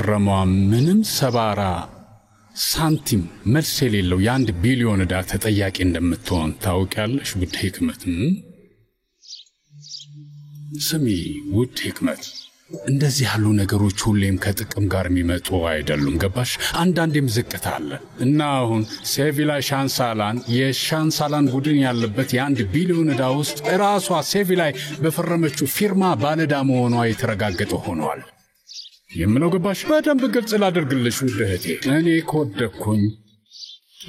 ለፈረመው ምንም ሰባራ ሳንቲም መልስ የሌለው የ1 ቢሊዮን ዕዳ ተጠያቂ እንደምትሆን ታውቂያለሽ ውድ ህክመት። ስሚ ውድ ህክመት፣ እንደዚህ ያሉ ነገሮች ሁሌም ከጥቅም ጋር የሚመጡ አይደሉም፣ ገባሽ? አንዳንዴም ዝቅታ አለ እና አሁን ሴቪላ ሻንሳላን የሻንሳላን ቡድን ያለበት የ1 ቢሊዮን ዕዳ ውስጥ ራሷ ሴቪላ በፈረመችው ፊርማ ባለዕዳ መሆኗ የተረጋገጠ ሆኗል። የምለው ገባሽ? በደንብ ግልጽ ላደርግልሽ ውድ እህቴ፣ እኔ ከወደኩኝ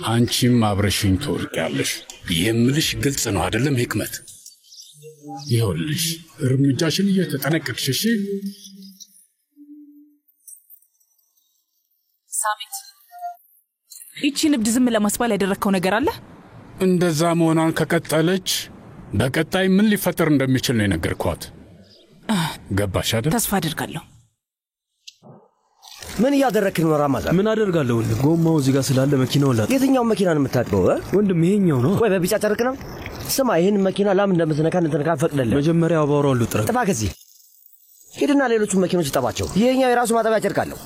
አንቺም አብረሽኝ ትወድቂያለሽ። የምልሽ ግልጽ ነው አይደለም ህክመት? ይኸውልሽ እርምጃሽን እየተጠነቀቅሽ እሺ? ሳሚት፣ ይቺ ንብድ ዝም ለማስባል ያደረከው ነገር አለ? እንደዛ መሆኗን ከቀጠለች በቀጣይ ምን ሊፈጠር እንደሚችል ነው የነገርኳት። ገባሽ አይደል? ተስፋ አደርጋለሁ። ምን ያደረክ ነው ራማዛን? ምን አደርጋለሁ? ጎማው እዚህ ጋር ስላለ መኪናው ላ የትኛው መኪና ነው የምታጥበው? ወንድም ይሄኛው ነው። ወይ በቢጫ ጨርቅ ነው? ስማ ይሄን መኪና ላም እንደምትነካ ፈቅደልህ። መጀመሪያ አባራው ልጥራ። ጥፋ ከዚህ ሄድና ሌሎቹ መኪኖች ጠባቸው። ይሄኛው የራሱ ማጠቢያ ጨርቅ አለው።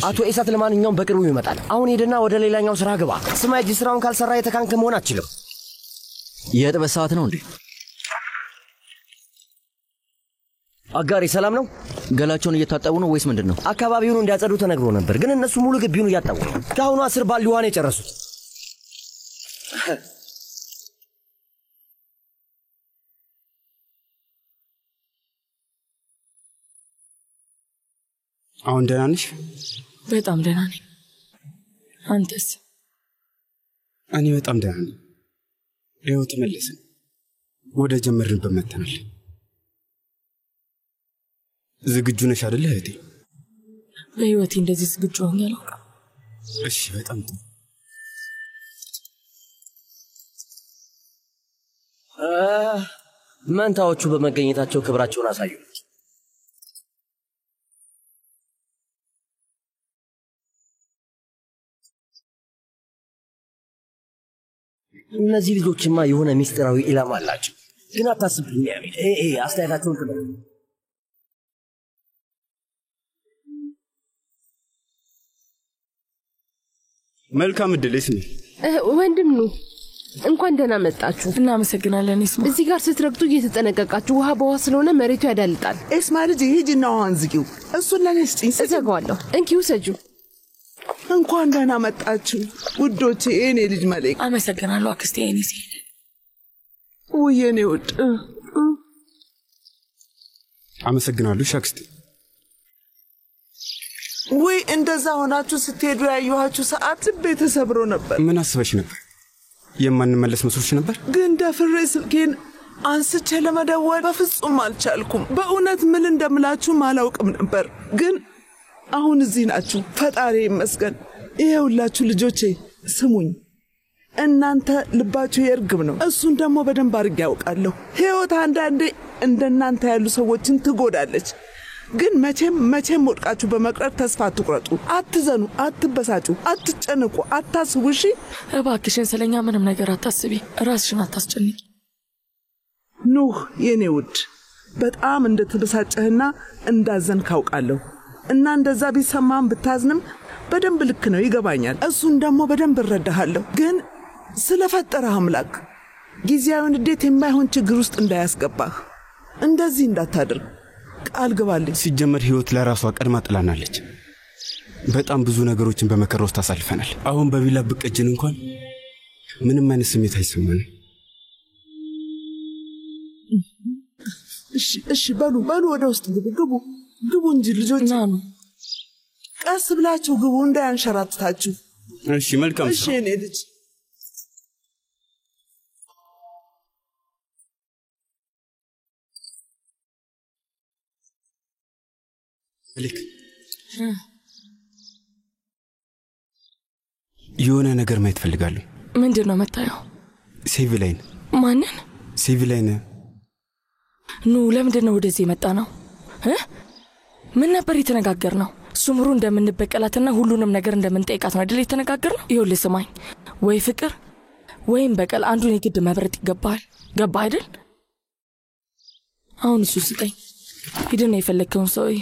አቶ ኢሳት ለማንኛውም በቅርቡ ይመጣል። አሁን ሄድና ወደ ሌላኛው ስራ ግባ። ስማ እጅ ስራውን ካልሰራ የተካንክ መሆን አትችልም። የጥበት ሰዓት ነው እንዴ? አጋሪ ሰላም ነው? ገላቸውን እየታጠቡ ነው ወይስ ምንድነው? አካባቢውን እንዲያጸዱ ተነግሮ ነበር፣ ግን እነሱ ሙሉ ግቢውን እያጠቡ ነው። ከአሁኑ 10 ባል ሊዋን የጨረሱት። አሁን ደህና ነሽ? በጣም ደህና ነኝ። አንተስ? እኔ በጣም ደህና ነኝ። ይኸው ተመለስን፣ ወደ ጀመርንበት መተናል። ዝግጁ ነሽ አይደል እህቴ? በህይወቴ እንደዚህ ዝግጁ ሆኜ አላውቅም። እሺ በጣም ጥሩ። መንታዎቹ በመገኘታቸው ክብራቸውን አሳዩ። እነዚህ ልጆችማ የሆነ ሚስጥራዊ ኢላማ አላቸው። ግን አታስብ ቢንያሚን፣ አስተያየታቸውን ተመልከቱ። መልካም እድል ይስሚ። ወንድም ነው። እንኳን ደህና መጣችሁ። እናመሰግናለን ኢስማ። እዚህ ጋር ስትረግጡ እየተጠነቀቃችሁ፣ ውሃ በውሃ ስለሆነ መሬቱ ያዳልጣል። ኤስማ ልጅ ሂጂና ውሃን ዝጊው። እሱን ለኔ ስጪኝ። እዘጋዋለሁ። እንኪው ሰጂው። እንኳን ደህና መጣችሁ ውዶቼ። የኔ ልጅ መለክ። አመሰግናለሁ አክስቴ። የኔ ሴት ውይ የኔ ውድ። አመሰግናለሁ አክስቴ። ወይ እንደዛ ሆናችሁ ስትሄዱ ያየኋችሁ ሰዓት ልቤ ተሰብሮ ነበር። ምን አስበሽ ነበር? የማንመለስ መስሎሽ ነበር? ግን ደፍሬ ስልኬን አንስቼ ለመደወል በፍጹም አልቻልኩም። በእውነት ምን እንደምላችሁ አላውቅም ነበር። ግን አሁን እዚህ ናችሁ። ፈጣሪ ይመስገን። ይሄውላችሁ ልጆቼ ስሙኝ። እናንተ ልባችሁ የርግብ ነው። እሱን ደግሞ በደንብ አድርጌ ያውቃለሁ። ሕይወት አንዳንዴ እንደናንተ ያሉ ሰዎችን ትጎዳለች። ግን መቼም ወድቃችሁ በመቅረት ተስፋ አትቁረጡ። አትዘኑ፣ አትበሳጩ፣ አትጨንቁ፣ አታስቡ። እሺ እባክሽን ስለኛ ምንም ነገር አታስቢ። ራስሽን አታስጨንቂ። ኑህ የኔ ውድ፣ በጣም እንደተበሳጨህና እንዳዘን ካውቃለሁ እና እንደዛ ቢሰማም ብታዝንም በደንብ ልክ ነው፣ ይገባኛል። እሱን ደግሞ በደንብ እረዳሃለሁ። ግን ስለፈጠረህ አምላክ ጊዜያዊ ንዴት የማይሆን ችግር ውስጥ እንዳያስገባህ እንደዚህ እንዳታደርግ ቃል ግባልኝ። ሲጀመር ህይወት ለራሷ ቀድማ ጥላናለች። በጣም ብዙ ነገሮችን በመከራ ውስጥ አሳልፈናል። አሁን በቢላ ብቀጅን እንኳን ምንም አይነት ስሜት አይሰማንም። እሺ በሉ ወደ ውስጥ ግቡ እንጂ ልጆች። ቀስ ብላችሁ ግቡ እንዳያንሸራትታችሁ። እሺ መልካም። እሺ እኔ ልጅ ልክ የሆነ ነገር ማየት ፈልጋለሁ። ምንድን ነው መታየው? ሴቪላይን። ማንን? ሴቪላይን። ለምንድን ነው ወደዚህ የመጣ ነው? ምን ነበር የተነጋገር ነው? ሱምሩ እንደምንበቀላትና ሁሉንም ነገር እንደምንጠይቃት ነው አይደል የተነጋገር ነው? ይኸውልህ ስማኝ፣ ወይ ፍቅር ወይም በቀል አንዱን የግድ መብረጥ ይገባል። ገባ አይደል? አሁን እሱ ስጠኝ። ሂድና የፈለግከውን ሰውዬ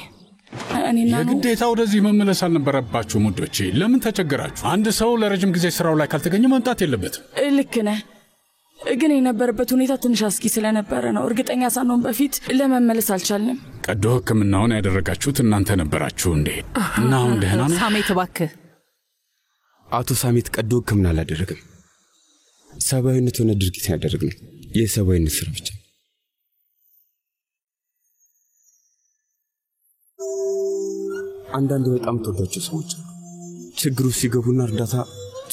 እኔና የግዴታ ወደዚህ መመለስ አልነበረባችሁም ውዶቼ። ለምን ተቸገራችሁ? አንድ ሰው ለረጅም ጊዜ ስራው ላይ ካልተገኘ መምጣት የለበትም። ልክ ነህ፣ ግን የነበረበት ሁኔታ ትንሽ አስጊ ስለነበረ ነው። እርግጠኛ ሳንሆን በፊት ለመመለስ አልቻልንም። ቀዶ ሕክምናውን ያደረጋችሁት እናንተ ነበራችሁ እንዴ? እና አሁን ደህና ነው? ሳሜት እባክህ። አቶ ሳሜት ቀዶ ሕክምና አላደረግም። ሰብአዊነት የሆነ ድርጊት ያደረግነው የሰብአዊነት ስራ ብቻ። አንዳንድ በጣም ተወዳቸው ሰዎች ችግሩ ሲገቡና እርዳታ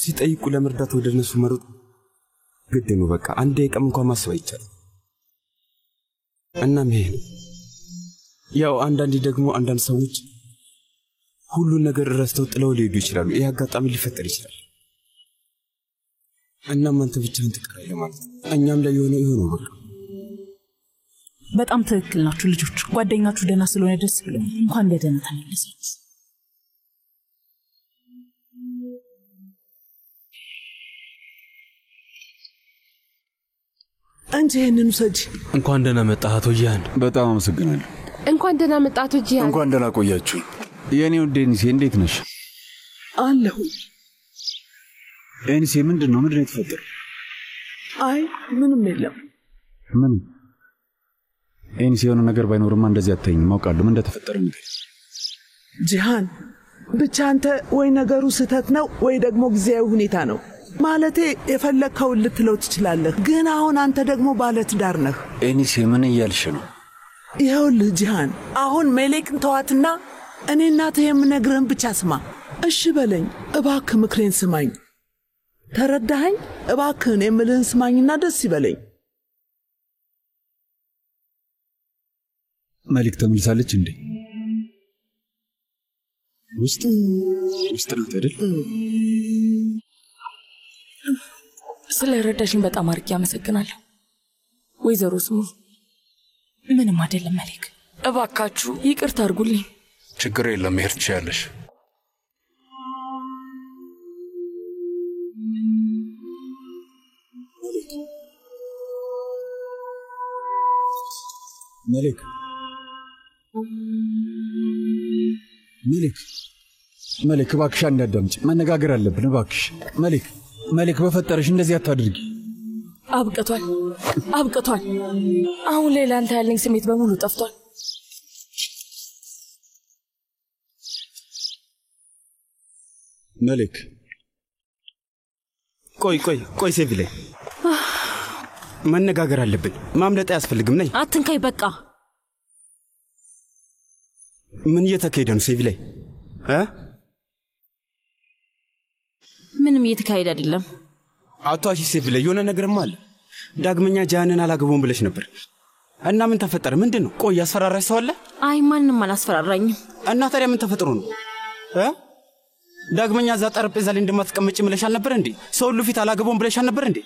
ሲጠይቁ ለመርዳት ወደ እነሱ መሮጥ ግድ ነው። በቃ አንድ ደቂቃም እንኳን ማሰብ አይቻልም። እናም ይሄ ነው ያው። አንዳንዴ ደግሞ አንዳንድ ሰዎች ሁሉን ነገር ረስተው ጥለው ሊሄዱ ይችላሉ። ይህ አጋጣሚ ሊፈጠር ይችላል። እናም አንተ ብቻህን ትቀራለህ ማለት ነው። እኛም ላይ የሆነው በቃ በጣም ትክክል ናችሁ ልጆች። ጓደኛችሁ ደህና ስለሆነ ደስ ብሎኛል። እንኳን በደህና ተመለሳችሁ። አንቺ ይሄንን ውሰጂ። እንኳን ደህና መጣህ አቶ ጂያን። በጣም አመሰግናለሁ። እንኳን ደህና መጣህ አቶ ጂያን። እንኳን ደህና ቆያችሁ። የኔ ውድ ኤኒሴ እንዴት ነሽ? አለሁ። ኤኒሴ ምንድነው የተፈጠረው? አይ ምንም የለም። ምንም? ኤኒሴ የሆነ ነገር ባይኖርማ እንደዚህ አታይኝም። አውቃለሁ ምን እንደተፈጠረ ነገር። ጂሃን ብቻ አንተ ወይ ነገሩ ስህተት ነው ወይ ደግሞ ጊዜያዊ ሁኔታ ነው። ማለቴ የፈለግከውን ልትለው ትችላለህ፣ ግን አሁን አንተ ደግሞ ባለትዳር ነህ። ኤኒሴ ምን እያልሽ ነው? ይኸውልህ ጂሃን፣ አሁን ሜሌክን ተዋትና እኔ እናትህ የምነግርህን ብቻ ስማ። እሺ በለኝ እባክህ፣ ምክሬን ስማኝ። ተረዳኸኝ? እባክህን የምልህን ስማኝና ደስ ይበለኝ። መሊክ ተመልሳለች እንዴ? ውስጥ ነው አይደል? ስለ ረዳሽኝ በጣም አድርጌ አመሰግናለሁ ወይዘሮ ስሙ። ምንም አይደለም መሊክ። እባካችሁ ይቅርታ አድርጉልኝ። ችግር የለም፣ መሄድ ትችያለሽ። መሊክ መሊክ እባክሽ እንዳዳምጪ፣ መነጋገር አለብን እባክሽ። መሊክ በፈጠረሽ እንደዚህ አታድርጊ። አብቅቷል። አሁን ላይ ለአንተ ያለኝ ስሜት በሙሉ ጠፍቷል። መሊክ ቆይ ሴቪ ላይ መነጋገር አለብን። ማምለጥ አያስፈልግም። ነይ አትንካይ። በቃ ምን እየተካሄደ ነው ሴቪ ላይ? ምንም እየተካሄደ አይደለም። አቶ አሺ ሴቪ ላይ የሆነ ነገርማ አለ። ዳግመኛ ጃንን አላገባውም ብለሽ ነበር እና ምን ተፈጠረ? ምንድን ነው? ቆይ ያስፈራራሽ ሰው አለ? አይ ማንንም አላስፈራራኝም። እና ታዲያ ምን ተፈጥሮ ነው? ዳግመኛ እዛ ጠረጴዛ ላይ እንደማትቀመጪ ብለሻል ነበር እንዴ? ሰው ሁሉ ፊት አላገባውም ብለሻል ነበር እንዴ?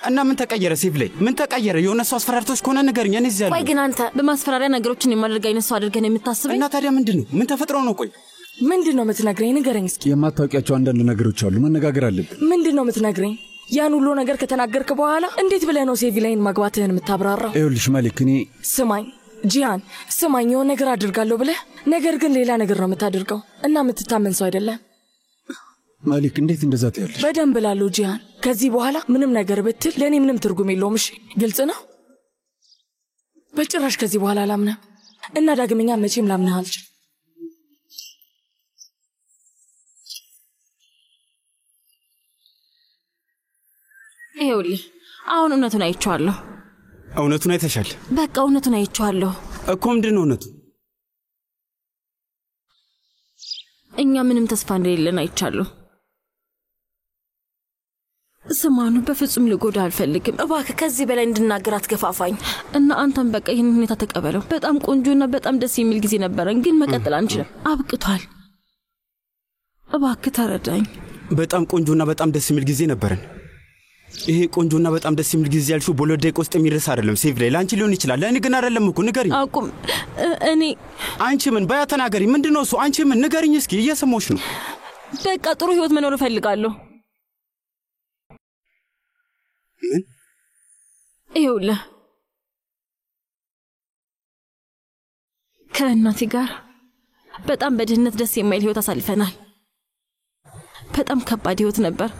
እና ምን ተቀየረ ሴቭ ላይ? ምን ተቀየረ? የሆነ ሰው አስፈራርቶሽ ከሆነ ንገሪኝ። እኔ እዚህ ያለሁ። ቆይ ግን አንተ በማስፈራሪያ ነገሮችን የማድረግ አይነት ሰው አድርገህ ነው የምታስበኝ? እና ታዲያ ምንድነው? ምን ተፈጥሮ ነው? ቆይ ምንድነው የምትነግረኝ? ንገረኝ እስኪ። የማታውቂያቸው አንዳንድ ነገሮች አሉ፣ መነጋገር አለብን። ምንድነው የምትነግረኝ? ያን ሁሉ ነገር ከተናገርክ በኋላ እንዴት ብለህ ነው ሴቪ ላይን ማግባትህን የምታብራራው? ይኸውልሽ መሊክ፣ እኔ ስማኝ ጂያን፣ ስማኝ። የሆነ ነገር አድርጋለሁ ብለህ ነገር ግን ሌላ ነገር ነው የምታደርገው እና የምትታመን ሰው አይደለም። መሊክ እንዴት እንደዛ ትያለሽ? በደንብ እላለሁ ጂያን። ከዚህ በኋላ ምንም ነገር ብትል ለእኔ ምንም ትርጉም የለውም። እሺ ግልጽ ነው? በጭራሽ ከዚህ በኋላ አላምነም እና ዳግመኛ መቼም ላምነህ አልችልም። ይኸውልህ አሁን እውነቱን አይቼዋለሁ። እውነቱን አይተሻል? በቃ እውነቱን አይቼዋለሁ እኮ። ምንድን ነው እውነቱ? እኛ ምንም ተስፋ እንደሌለን አይቻለሁ። ስማኑ፣ በፍጹም ልጎዳ አልፈልግም። እባክህ ከዚህ በላይ እንድናገር አትገፋፋኝ እና አንተም በቃ ይህን ሁኔታ ተቀበለው። በጣም ቆንጆና በጣም ደስ የሚል ጊዜ ነበረን፣ ግን መቀጠል አንችልም። አብቅቷል። እባክህ ተረዳኝ። በጣም ቆንጆና በጣም ደስ የሚል ጊዜ ነበረን። ይሄ ቆንጆና በጣም ደስ የሚል ጊዜ ያልሽው በሁለት ደቂቃ ውስጥ የሚረሳ አይደለም ሴቭ ላይ። ለአንቺ ሊሆን ይችላል፣ ለእኔ ግን አይደለም እኮ። ንገሪኝ። አቁም። እኔ አንቺ ምን በያ ተናገሪ። ምንድነው እሱ? አንቺ ምን ንገሪኝ እስኪ። እየሰማሁሽ ነው። በቃ ጥሩ ህይወት መኖር እፈልጋለሁ። ምን? ይኸውልህ ከእናቴ ጋር በጣም በድህነት ደስ የማይል ህይወት አሳልፈናል። በጣም ከባድ ህይወት ነበር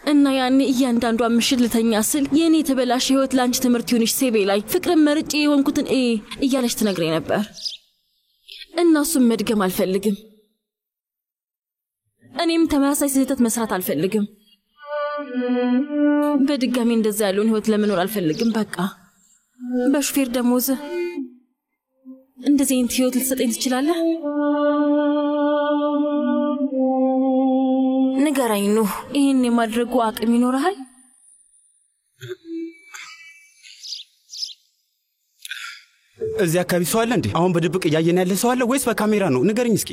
እና ያኔ እያንዳንዷ ምሽት ልተኛ ስል የኔ ተበላሽ ህይወት ላንቺ ትምህርት ይሁንሽ ሴቤ ላይ ፍቅርን መርጬ የሆንኩትን እያለች ትነግረኝ ነበር። እና እሱም መድገም አልፈልግም። እኔም ተመሳሳይ ስህተት መስራት አልፈልግም። በድጋሚ እንደዛ ያለውን ህይወት ለመኖር አልፈልግም። በቃ በሹፌር ደሞዝ እንደዚህ አይነት ህይወት ልትሰጠኝ ትችላለህ? ንገረኝ ኑህ፣ ይህን የማድረጉ አቅም ይኖርሃል? እዚህ አካባቢ ሰው አለ እንዴ? አሁን በድብቅ እያየን ያለ ሰው አለ ወይስ በካሜራ ነው? ንገረኝ እስኪ።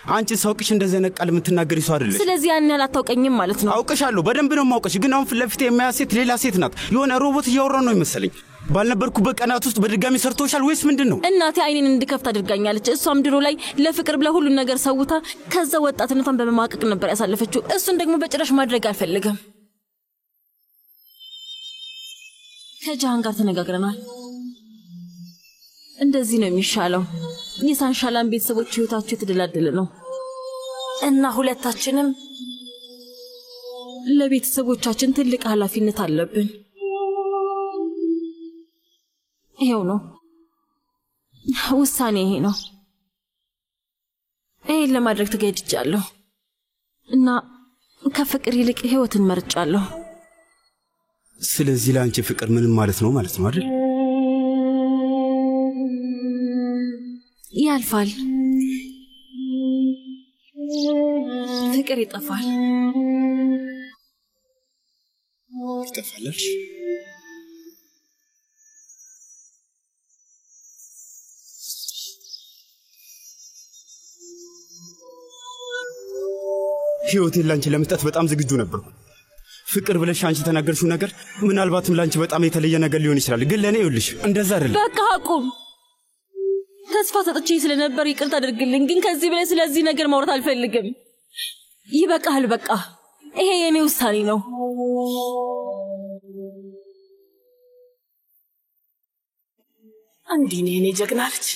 አንቺ ሳውቅሽ እንደዚህ አይነት ቃል የምትናገሪ ሰው አይደለሽ። ስለዚህ ያን ያህል አታውቀኝም ማለት ነው? አውቅሻለሁ፣ በደንብ ነው የማውቅሽ። ግን አሁን ፊት ለፊት የማያት ሴት ሌላ ሴት ናት። የሆነ ሮቦት እያወራ ነው ይመስለኝ። ባልነበርኩበት ቀናት ውስጥ በድጋሚ ሰርቶሻል ወይስ ምንድን ነው? እናቴ አይኔን እንድከፍት አድርጋኛለች። እሷም ድሮ ላይ ለፍቅር ብላ ሁሉን ነገር ሰውታ ከዛ ወጣትነቷን በመማቀቅ ነበር ያሳለፈችው። እሱን ደግሞ በጭራሽ ማድረግ አልፈልግም። ከጃሃን ጋር ተነጋግረናል። እንደዚህ ነው የሚሻለው። የሳንሻላን ቤተሰቦች ህይወታቸው የተደላደለ ነው እና ሁለታችንም ለቤተሰቦቻችን ትልቅ ኃላፊነት አለብን። ይሄው ነው ውሳኔ፣ ይሄ ነው። ይሄን ለማድረግ ተገድጃለሁ እና ከፍቅር ይልቅ ህይወትን መርጫለሁ። ስለዚህ ለአንቺ ፍቅር ምንም ማለት ነው አይደል? ያልፋል፣ ፍቅር ይጠፋል። ይጠፋልሽ? ህይወቴን ላንቺ ለመስጠት በጣም ዝግጁ ነበርኩ። ፍቅር ብለሽ አንቺ ተናገርሽው ነገር ምናልባትም ላንቺ በጣም የተለየ ነገር ሊሆን ይችላል። ግን ለኔ ይኸውልሽ እንደዛ አይደለም። በቃ አቁም። ተስፋ ሰጥቼ ስለነበር ይቅርታ አድርግልኝ። ግን ከዚህ በላይ ስለዚህ ነገር ማውራት አልፈልግም። ይበቃል። በቃ ይሄ የኔ ውሳኔ ነው። አንዴ እኔ ጀግና ልጅ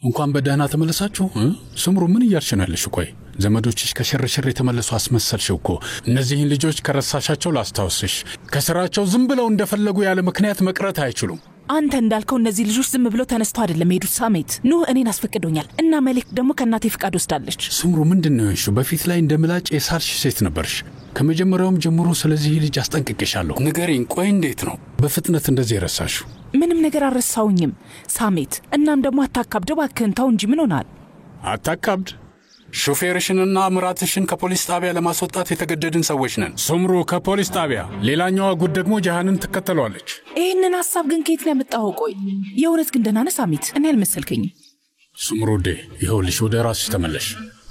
እንኳን በደህና ተመለሳችሁ። ስምሩ ምን እያልሽ ነው ያለሽ? ቆይ ዘመዶችሽ ከሽርሽር የተመለሱ አስመሰልሽው እኮ። እነዚህን ልጆች ከረሳሻቸው ላስታውስሽ፣ ከስራቸው ዝም ብለው እንደፈለጉ ያለ ምክንያት መቅረት አይችሉም። አንተ እንዳልከው እነዚህ ልጆች ዝም ብለው ተነስተው አይደለም ሄዱት ሳሜት። ኑህ እኔን አስፈቅዶኛል እና መሌክ ደግሞ ከእናቴ ፍቃድ ወስዳለች። ስምሩ ምንድነው እሺ? በፊት ላይ እንደ ምላጭ የሳልሽ ሴት ነበርሽ። ከመጀመሪያውም ጀምሮ ስለዚህ ልጅ አስጠንቅቄሻለሁ። ንገሪኝ፣ ቆይ እንዴት ነው በፍጥነት እንደዚህ የረሳሽው? ምንም ነገር አልረሳውኝም ሳሜት። እናም ደግሞ አታካብድ እባክህን፣ ተው እንጂ ምን ሆናል? አታካብድ። ሹፌርሽንና ምራትሽን ከፖሊስ ጣቢያ ለማስወጣት የተገደድን ሰዎች ነን። ስምሩ ከፖሊስ ጣቢያ፣ ሌላኛዋ ጉድ ደግሞ ጃሃንን ትከተሏለች። ይህንን ሀሳብ ግን ከየት ነው ያመጣኸው? ቆይ የእውነት ግን ደህና ነህ ሳሜት? እኔ አልመሰልከኝም። ስምሩዴ ይኸውልሽ ወደ ራስሽ ተመለሽ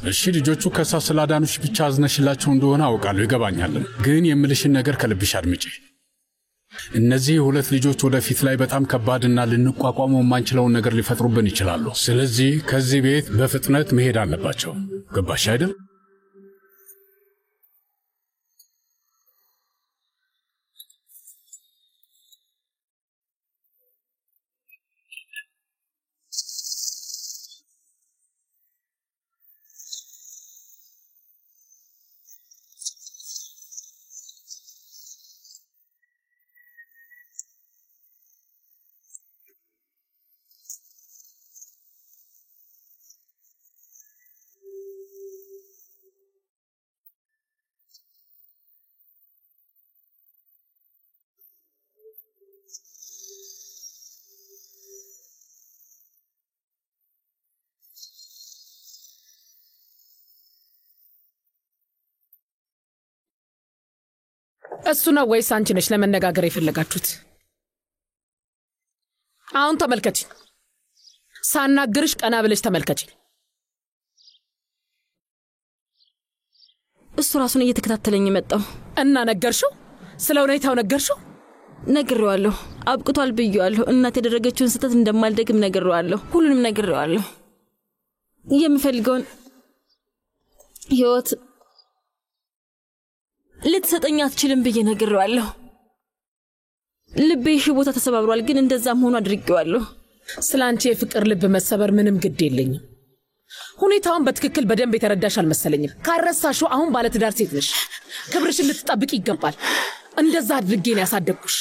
እሺ። ልጆቹ ከሳ ስላዳኑሽ ብቻ አዝነሽላቸው እንደሆነ አውቃለሁ፣ ይገባኛል። ግን የምልሽን ነገር ከልብሽ አድምጪ። እነዚህ ሁለት ልጆች ወደፊት ላይ በጣም ከባድና ልንቋቋመው የማንችለውን ነገር ሊፈጥሩብን ይችላሉ። ስለዚህ ከዚህ ቤት በፍጥነት መሄድ አለባቸው። ገባሽ አይደል? እሱ ነው ወይስ አንቺ ነሽ ለመነጋገር የፈለጋችሁት? አሁን ተመልከቺ። ሳናግርሽ ቀና ብለሽ ተመልከቺ። እሱ ራሱን እየተከታተለኝ መጣው እና ነገርሽው? ስለ ሁኔታው ነገርሽው? ነግሬዋለሁ። አብቅቷል ብዬዋለሁ። እናት ያደረገችውን ስህተት እንደማልደግም ነግሬዋለሁ። ሁሉንም ነግሬዋለሁ። የምፈልገውን ህይወት ልትሰጠኝ አትችልም ብዬ ነግሬዋለሁ። ልቤ ሽቦታ ተሰባብሯል፣ ግን እንደዛም ሆኖ አድርጌዋለሁ። ስላንቺ የፍቅር ልብ መሰበር ምንም ግድ የለኝም። ሁኔታውን በትክክል በደንብ የተረዳሽ አልመሰለኝም። ካረሳሽው አሁን ባለትዳር ሴት ነሽ። ክብርሽን ልትጠብቅ ይገባል። እንደዛ አድርጌ ነው ያሳደግኩሽ።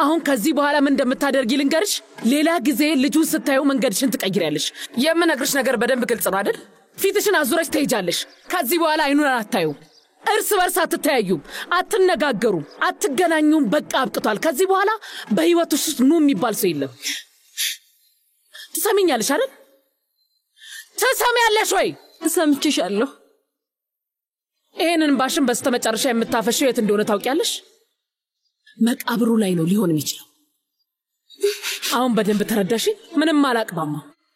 አሁን ከዚህ በኋላ ምን እንደምታደርጊ ልንገርሽ። ሌላ ጊዜ ልጁን ስታዩ መንገድሽን ትቀይሪያለሽ። የምነግርሽ ነገር በደንብ ግልጽ ነው አይደል? ፊትሽን አዙረሽ ትሄጃለሽ። ከዚህ በኋላ አይኑን አታዩም። እርስ በርስ አትተያዩም፣ አትነጋገሩም፣ አትገናኙም። በቃ አብቅቷል። ከዚህ በኋላ በህይወትሽ ውስጥ ኑ የሚባል ሰው የለም። ትሰሚኛለሽ አይደል? ትሰሚያለሽ ወይ? ሰምቼሻለሁ። ይሄንን ባሽን በስተመጨረሻ የምታፈሽው የት እንደሆነ ታውቂያለሽ? መቃብሩ ላይ ነው ሊሆን የሚችለው። አሁን በደንብ ተረዳሽ? ምንም አላቅባማ፣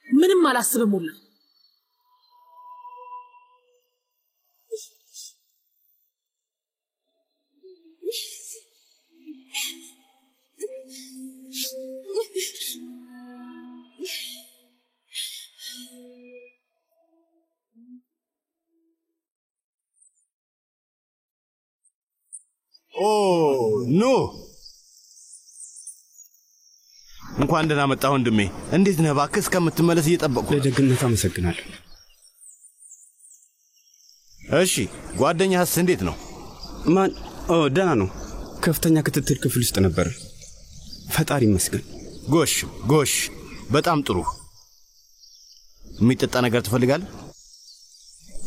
ምንም አላስብም ሁላ። ኖ እንኳን ደህና መጣህ ወንድሜ። እንዴት ነህ? እባክህ እስከምትመለስ እየጠበቅኩ። ለደግነት አመሰግናለሁ። እሺ ጓደኛህስ እንዴት ነው? ማን? ደህና ነው። ከፍተኛ ክትትል ክፍል ውስጥ ነበር። ፈጣሪ ይመስገን። ጎሽ፣ በጣም ጥሩ። የሚጠጣ ነገር ትፈልጋለህ?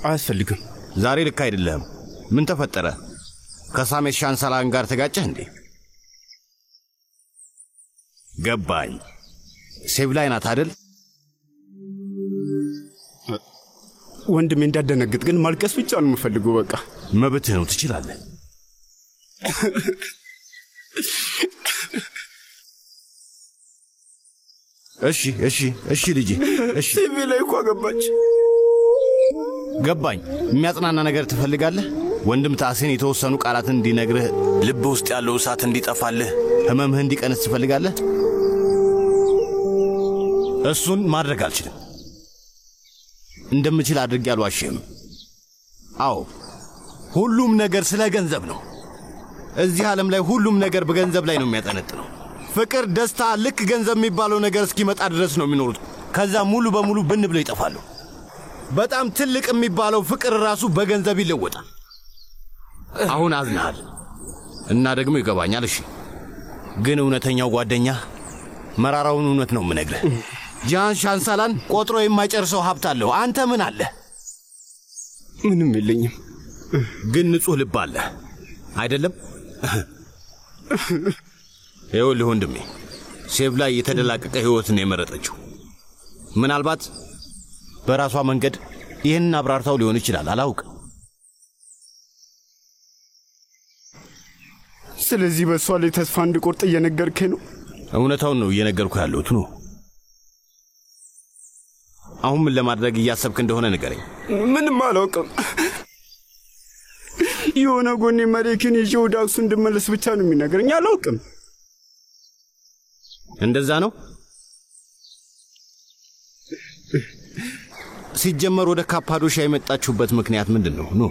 አያስፈልግም። ዛሬ ልክ አይደለህም። ምን ተፈጠረ? ከሳሜት ሻንሳላን ጋር ተጋጨህ እንዴ? ገባኝ። ሴቭ ላይ ናት አይደል? ወንድሜ እንዳደነግጥ ግን ማልቀስ ብቻ ነው የምፈልገው። በቃ መብትህ ነው፣ ትችላለህ። እሺ ልጄ፣ እሺ። ሴቭ ላይ እኮ ገባኝ። የሚያጽናና ነገር ትፈልጋለህ? ወንድም ታሴን የተወሰኑ ቃላትን እንዲነግርህ፣ ልብ ውስጥ ያለው እሳት እንዲጠፋልህ፣ ህመምህ እንዲቀንስ ትፈልጋለህ? እሱን ማድረግ አልችልም። እንደምችል አድርጌ አልዋሽህም። አዎ፣ ሁሉም ነገር ስለ ገንዘብ ነው። እዚህ ዓለም ላይ ሁሉም ነገር በገንዘብ ላይ ነው የሚያጠነጥነው። ፍቅር፣ ደስታ ልክ ገንዘብ የሚባለው ነገር እስኪመጣ ድረስ ነው የሚኖሩት። ከዛ ሙሉ በሙሉ ብን ብለው ይጠፋሉ። በጣም ትልቅ የሚባለው ፍቅር ራሱ በገንዘብ ይለወጣል። አሁን አዝናሃል እና ደግሞ ይገባኛል። እሺ፣ ግን እውነተኛው ጓደኛ መራራውን እውነት ነው የምነግርህ። ጃን ሻንሳላን ቆጥሮ የማይጨርሰው ሀብት አለው። አንተ ምን አለ? ምንም የለኝም። ግን ንጹህ ልብ አለ አይደለም? ይኸውልህ ወንድሜ፣ ሴቭ ላይ የተደላቀቀ ህይወትን የመረጠችው ምናልባት በራሷ መንገድ ይህንን አብራርታው ሊሆን ይችላል። አላውቅም። ስለዚህ በእሷ ላይ ተስፋ እንድቆርጥ እየነገርከኝ ነው? እውነታውን ነው እየነገርኩ ያለሁት ነው። አሁን ምን ለማድረግ እያሰብክ እንደሆነ ንገረኝ። ምንም አላውቅም። የሆነ ጎኔ መሬክን ይዤ ወደ አክሱ እንድመለስ ብቻ ነው የሚነግረኝ። አላውቅም። እንደዛ ነው? ሲጀመር ወደ ካፓዶሻ የመጣችሁበት ምክንያት ምንድን ነው?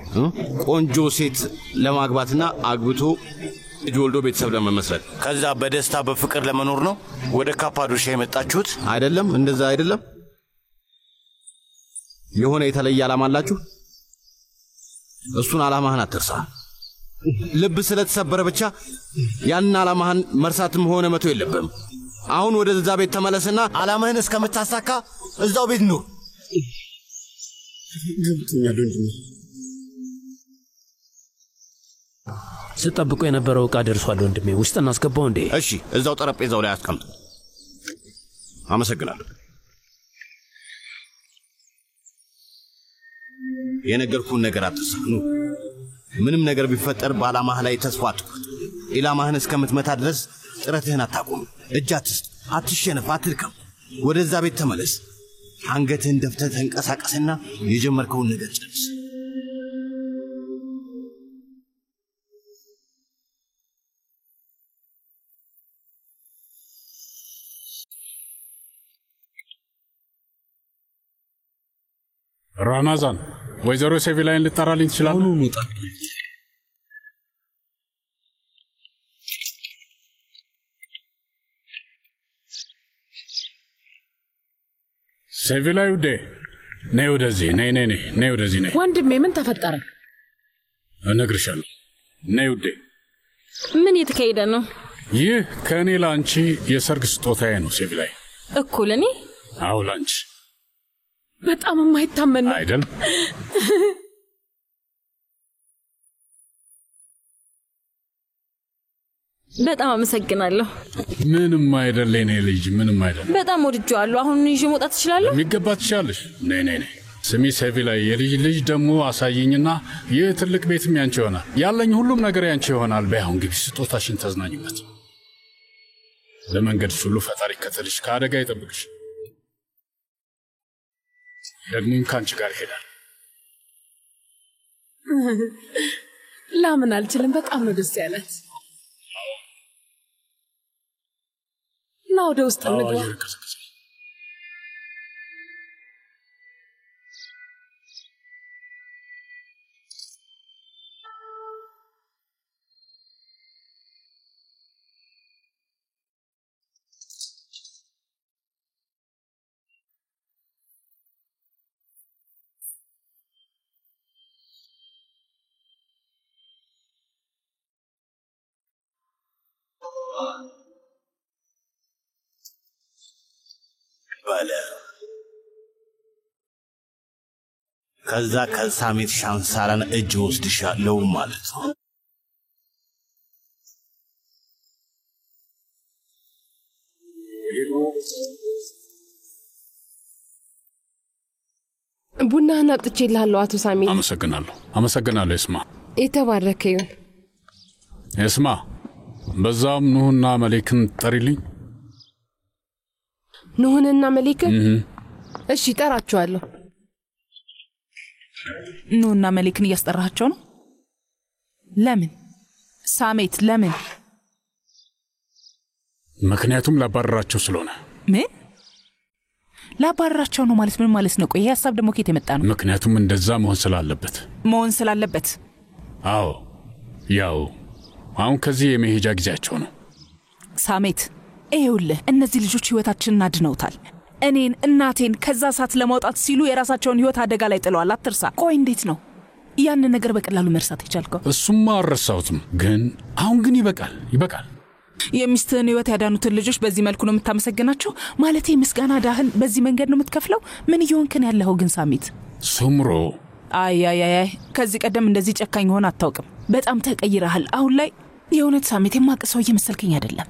ቆንጆ ሴት ለማግባትና አግብቶ ልጅ ወልዶ ቤተሰብ ለመመስረት ከዛ በደስታ በፍቅር ለመኖር ነው ወደ ካፓዶሻ የመጣችሁት አይደለም? እንደዛ አይደለም? የሆነ የተለየ ዓላማ አላችሁ? እሱን ዓላማህን አትርሳ። ልብ ስለተሰበረ ብቻ ያንን ዓላማህን መርሳትም ሆነ መተው የለብህም። አሁን ወደዛ ቤት ተመለስና ዓላማህን እስከምታሳካ እዛው ቤት ኑር። ገብቶኛል ወንድሜ። ስጠብቆ የነበረው ዕቃ ደርሷል ወንድሜ። ውስጥ እናስገባው እንዴ? እሺ፣ እዛው ጠረጴዛው ላይ አስቀምጥ። አመሰግናለሁ። የነገርኩህን ነገር አትርሳ። ምንም ነገር ቢፈጠር በዓላማህ ላይ ተስፋ አትቁረጥ። ኢላማህን እስከምትመታ ድረስ ጥረትህን አታቁም። እጅ አትስጥ፣ አትሸነፍ፣ አትድከም። ወደዛ ቤት ተመለስ። አንገትህን ደፍተህ ተንቀሳቀስና የጀመርከውን ነገር ጨርስ። ራማዛን፣ ወይዘሮ ሴቪላይን ልጠራልኝ ትችላለህ? ሴቪላይ ውዴ ነይ ወደዚህ ነይ ወደዚህ ነይ። ወንድሜ ምን ተፈጠረ? እነግርሻለሁ። ነይ ውዴ። ምን እየተካሄደ ነው? ይህ ከእኔ ላንቺ የሰርግ ስጦታዬ ነው ሴቪላይ። እኮ ለኔ? አዎ ላንቺ። በጣም የማይታመን ነው አይደል? በጣም አመሰግናለሁ። ምንም አይደል የኔ ልጅ፣ ምንም አይደል። በጣም ወድጄዋለሁ። አሁን ይዤ መውጣት እችላለሁ? የሚገባ ትችላለሽ። ነይ። ስሚ ሴቪላይ፣ የልጅ ልጅ ደግሞ አሳይኝና ይህ ትልቅ ቤትም ያንቺ ይሆናል። ያለኝ ሁሉም ነገር ያንቺ ይሆናል። በይ አሁን ግቢ፣ ስጦታሽን ተዝናኝበት። ለመንገድሽ ሁሉ ፈጣሪ ይከተልሽ፣ ከአደጋ ይጠብቅሽ። ደግሞም ከአንቺ ጋር ይሄዳል። ላምን አልችልም። በጣም ነው ደስ ያላት። ና ወደ ውስጥ እንግባ። ባለ ከዛ ከሳሜት ሻንሳላን እጅ ወስድሻለሁ ማለት ነው። ቡናህን አምጥቼልሃለሁ አቶ ሳሜት። አመሰግናለሁ እስማ። የተባረከ ይሁን። እስማ፣ በዛም ኑህና መሌክን ጠሪልኝ። ኑህንና መሌክን? እሺ ጠራቸዋለሁ። ኑህና መሌክን እያስጠራቸው ነው? ለምን ሳሜት? ለምን? ምክንያቱም ላባረራቸው ስለሆነ። ምን ላባረራቸው ነው ማለት ምን ማለት ነው? ቆይ ይሄ ሐሳብ ደግሞ ከየት የመጣ ነው? ምክንያቱም እንደዛ መሆን ስላለበት። አዎ ያው አሁን ከዚህ የመሄጃ ጊዜያቸው ነው። ሳሜት ይኸውልህ፣ እነዚህ ልጆች ህይወታችንን አድነውታል። እኔን እናቴን ከዛ ሰዓት ለማውጣት ሲሉ የራሳቸውን ህይወት አደጋ ላይ ጥለዋል። አትርሳ። ቆይ እንዴት ነው ያንን ነገር በቀላሉ መርሳት የቻልከው? እሱማ አልረሳሁትም፣ ግን አሁን ግን ይበቃል። የሚስትህን ህይወት ያዳኑትን ልጆች በዚህ መልኩ ነው የምታመሰግናቸው? ማለት ምስጋና ዳህን በዚህ መንገድ ነው የምትከፍለው? ምን እየሆንክን ያለኸው ግን ሳሜት? ሱምሮ አይ ከዚህ ቀደም እንደዚህ ጨካኝ ሆነ አታውቅም። በጣም ተቀይረሃል አሁን ላይ። የእውነት ሳሜት የማቅሰው እየመሰልከኝ አይደለም።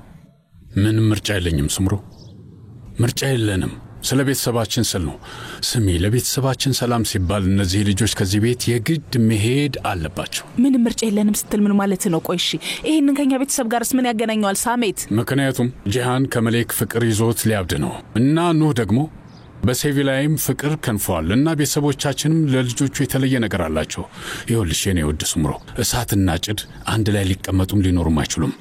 ምንም ምርጫ የለኝም ሱምሮ፣ ምርጫ የለንም። ስለ ቤተሰባችን ስል ነው። ስሚ፣ ለቤተሰባችን ሰላም ሲባል እነዚህ ልጆች ከዚህ ቤት የግድ መሄድ አለባቸው። ምንም ምርጫ የለንም ስትል ምን ማለት ነው? ቆይ እሺ፣ ይሄንን ከኛ ቤተሰብ ጋርስ ምን ያገናኘዋል ሳሜት? ምክንያቱም ጂሃን ከመሌክ ፍቅር ይዞት ሊያብድ ነው እና ኑህ ደግሞ በሴቪላይም ፍቅር ከንፈዋል እና ቤተሰቦቻችንም ለልጆቹ የተለየ ነገር አላቸው። ይኸውልሽ የኔ ውድ ሱምሮ፣ እሳትና ጭድ አንድ ላይ ሊቀመጡም ሊኖሩም አይችሉም።